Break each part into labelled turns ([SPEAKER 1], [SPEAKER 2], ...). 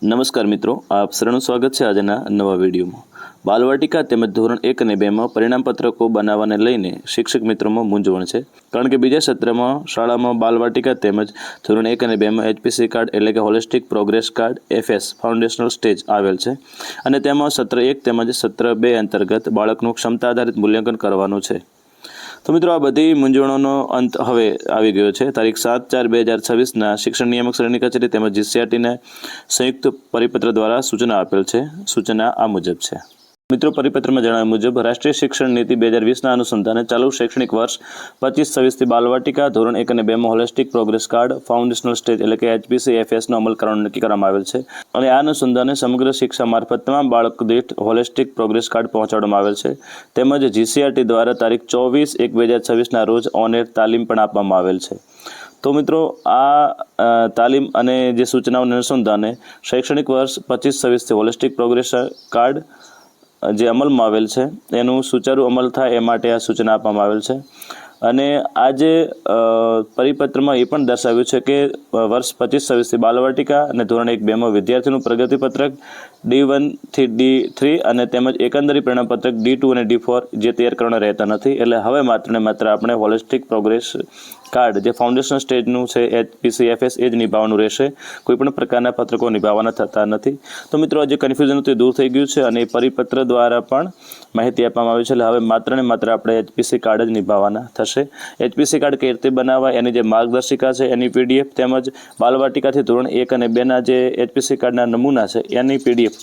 [SPEAKER 1] નમસ્કાર મિત્રો, આપ સૌનું સ્વાગત છે આજના નવા વિડીયોમાં। બાલવાટિકા તેમજ ધોરણ 1 અને 2 માં પરિણામપત્રકો બનાવવાને લઈને શિક્ષક મિત્રોમાં મૂંઝવણ છે, કારણ કે બીજા સત્રમાં શાળામાં બાલવાટિકા તેમજ ધોરણ 1 અને 2 માં HPC કાર્ડ એટલે કે holistic progress card FS foundational stage આવેલ છે અને તેમાં સત્ર 1 તેમજ સત્ર 2 અંતર્ગત બાળકનું ક્ષમતા આધારિત મૂલ્યાંકન કરવાનું છે। તો મિત્રો, આ બધી મૂંઝવણોનો અંત હવે આવી ગયો છે। તારીખ 7/4/2026ના શિક્ષણ નિયામક શ્રેણી કચેરી તેમજ GCRTના સંયુક્ત પરિપત્ર દ્વારા સૂચના આપેલ છે। સૂચના આ મુજબ છે। મિત્રો, પરિપત્રમાં જણાવ્યા મુજબ રાષ્ટ્રીય શિક્ષણ નીતિ 2020ના અનુસંધાને ચાલુ શૈક્ષણિક વર્ષ 25-26થી બાલવાટિકા ધોરણ 1 અને 2 માં holistic progress card foundational stage એટલે કે HPC FSનો અમલ કરવાનું નક્કી કરવામાં આવેલ છે અને આ અનુસંધાને સમગ્ર શિક્ષા મારફત તમામ બાળક દીઠ હોલિસ્ટિક પ્રોગ્રેસ કાર્ડ પહોંચાડવામાં આવેલ છે। તેમજ GCRT દ્વારા તારીખ 24/1/2026ના રોજ ઓન એર તાલીમ પણ આપવામાં આવેલ છે। તો મિત્રો, આ તાલીમ અને જે સૂચનાઓને અનુસંધાને શૈક્ષણિક વર્ષ 25-26થી હોલિસ્ટિક પ્રોગ્રેસ કાર્ડ જે અમલમાં આવેલ છે એનું સુચારુ અમલ થાય એ માટે આ સૂચના આપવામાં આવેલ છે। અને આજે પરિપત્રમાં એ પણ દર્શાવ્યું છે કે વર્ષ 25-26થી બાલવાટિકા અને ધોરણ 1-2 માં વિદ્યાર્થીનું પ્રગતિપત્રક D1 થી D3 અને તેમજ એકંદરી પરિણામપત્રક D2 અને D4 જે તૈયાર કરવાના રહેતા નથી। એટલે હવે માત્ર ને માત્ર આપણે હોલિસ્ટિક પ્રોગ્રેસ કાર્ડ જે ફાઉન્ડેશન સ્ટેજનું છે HPC FS એ જ નિભાવવાનું રહેશે, કોઈપણ પ્રકારના પત્રકો નિભાવવાના થતા નથી। તો મિત્રો, જે કન્ફ્યુઝન હતું એ દૂર થઈ ગયું છે અને એ પરિપત્ર દ્વારા પણ માહિતી આપવામાં આવી છે। એટલે હવે માત્ર ને માત્ર આપણે HPC કાર્ડ જ નિભાવવાના થશે। HPC કાર્ડ કઈ રીતે બનાવવા એની જે માર્ગદર્શિકા છે એની PDF તેમજ બાલવાટિકાથી ધોરણ 1 અને 2ના જે HPC કાર્ડના નમૂના છે એની PDF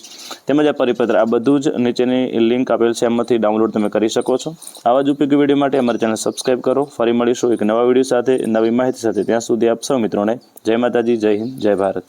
[SPEAKER 1] તેમજ આ પરિપત્ર આ બધું જ નીચેની લિંક આપેલ છે, એમાંથી ડાઉનલોડ તમે કરી શકો છો। આવા જ ઉપયોગી વિડીયો માટે અમારી ચેનલ સબસ્ક્રાઈબ કરો। ફરી મળીશું એક નવા વિડીયો સાથે, નવી માહિતી સાથે। ત્યાં સુધી આપ સૌ મિત્રોને જય માતાજી, જય હિન્દ, જય ભારત।